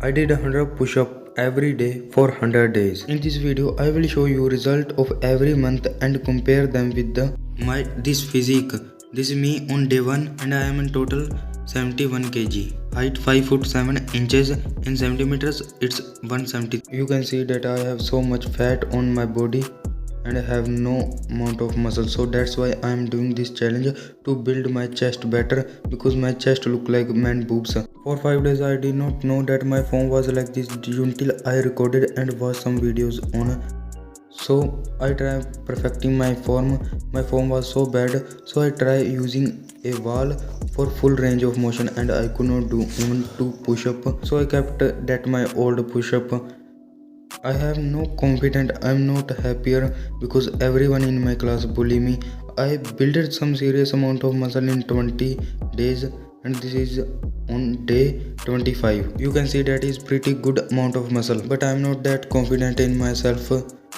I did 100 push-up every day for 100 days. In this video, I will show you result of every month and compare them with this physique. This is me on day 1 and I am in total 71 kg. Height 5 foot 7 inches. In centimeters it's 170. You can see that I have so much fat on my body and I have no amount of muscle, so that's why I am doing this challenge to build my chest better, because my chest look like man boobs. For 5 days I did not know that my form was like this until I recorded and watched some videos on. So I tried perfecting my form. My form was so bad, so I tried using a wall for full range of motion and I could not do even 2 push-up. So I kept that my old push-up. I have no confidence. I'm not happier because everyone in my class bully me. I built some serious amount of muscle in 20 days and this is on day 25. You can see that is pretty good amount of muscle, but I'm not that confident in myself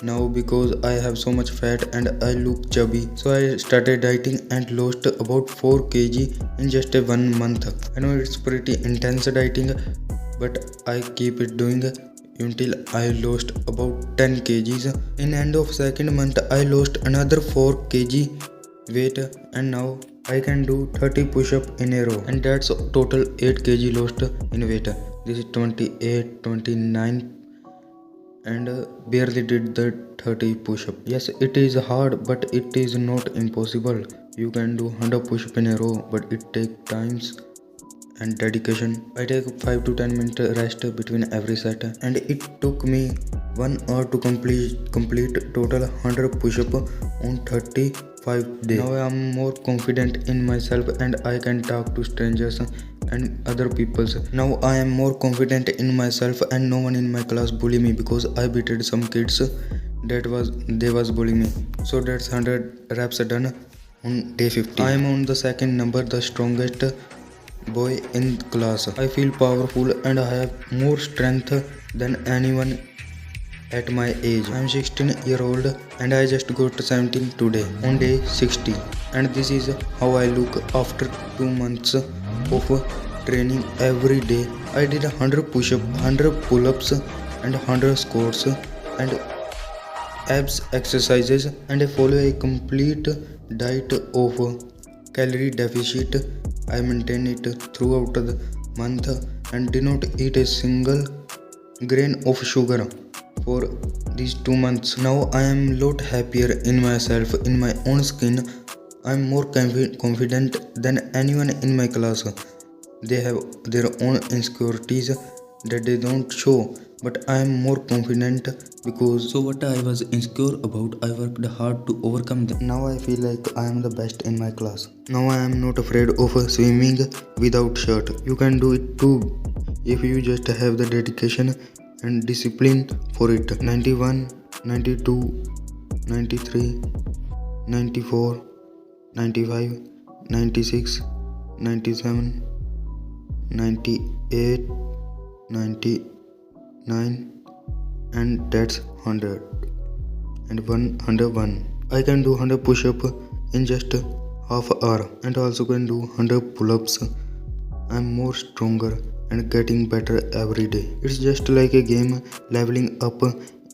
now because I have so much fat and I look chubby. So I started dieting and lost about 4 kg in just 1 month. I know it's pretty intense dieting, but I keep it doing until I lost about 10 kgs. In end of second month I lost another 4 kg weight and now I can do 30 push-up in a row, and that's total 8 kg lost in weight. This is 28, 29 and barely did the 30 push-up. Yes, it is hard but it is not impossible. You can do 100 push-up in a row, but it takes times and dedication. I take 5 to 10 minute rest between every set and it took me 1 hour to complete total 100 push-up on 35 days. Now I am more confident in myself and I can talk to strangers and other peoples. Now I am more confident in myself and no one in my class bully me because I beated some kids they was bullying me. So that's 100 reps done on day 50. I am on the second number, the strongest boy in class. I feel powerful and I have more strength than anyone at my age. I am 16-year-old and I just got 17 today on day 60, and this is how I look after 2 months of training every day. I did 100 push-ups, 100 pull-ups and 100 squats and abs exercises, and I follow a complete diet of calorie deficit. I maintain it throughout the month and did not eat a single grain of sugar for these 2 months. Now I am a lot happier in myself, in my own skin. I am more confident than anyone in my class. They have their own insecurities that they don't show, but I am more confident because so what I was insecure about, I worked hard to overcome them. Now I feel like I am the best in my class. Now I am not afraid of swimming without shirt. You can do it too if you just have the dedication and discipline for it. 91, 92, 93, 94, 95, 96, 97, 98, 99, and that's 100 and 101. I can do 100 push-up in just half hour and also can do 100 pull-ups. I'm more stronger and getting better every day. It's just like a game, leveling up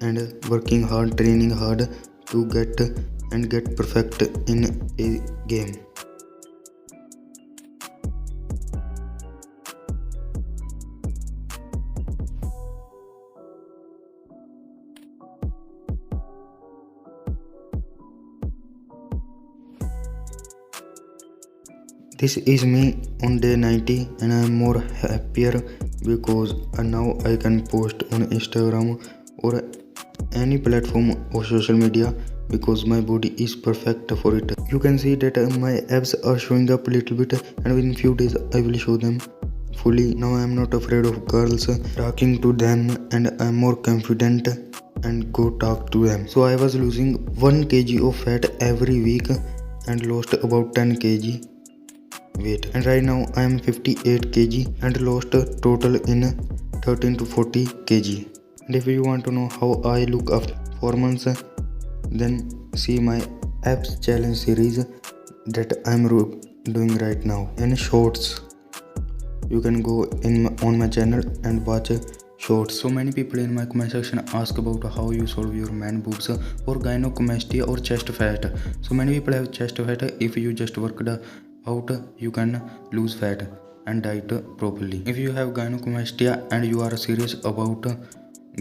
and working hard, training hard to get perfect in a game. This is me on day 90 and I am more happier because now I can post on Instagram or any platform of social media because my body is perfect for it. You can see that my abs are showing up a little bit and in few days I will show them fully. Now I am not afraid of girls talking to them and I am more confident and go talk to them. So I was losing 1 kg of fat every week and lost about 10 kg weight, and right now I am 58 kg and lost total in 13 to 40 kg. And if you want to know how I look after 4 months, then see my abs challenge series that I am doing right now in shorts. You can go on my channel and watch short. So many people in my comment section ask about how you solve your man boobs or gynecomastia or chest fat. So many people have chest fat. If you just worked out, you can lose fat and diet properly. If you have gynecomastia and you are serious about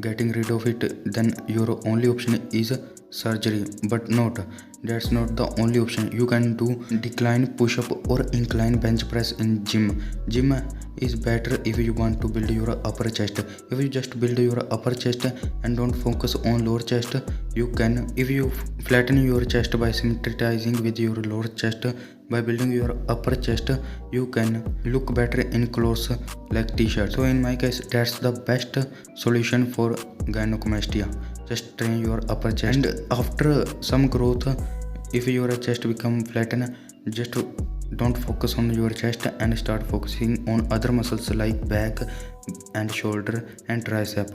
getting rid of it, then your only option is surgery. But that's not the only option. You can do decline push up or incline bench press in gym is better if you want to build your upper chest. If you just build your upper chest and don't focus on lower chest, you can. If you flatten your chest by symmetrizing with your lower chest, by building your upper chest, you can look better in clothes like t-shirt. So in my case, that's the best solution for gynecomastia. Just train your upper chest, and after some growth, if your chest become flattened, just don't focus on your chest and start focusing on other muscles like back and shoulder and tricep.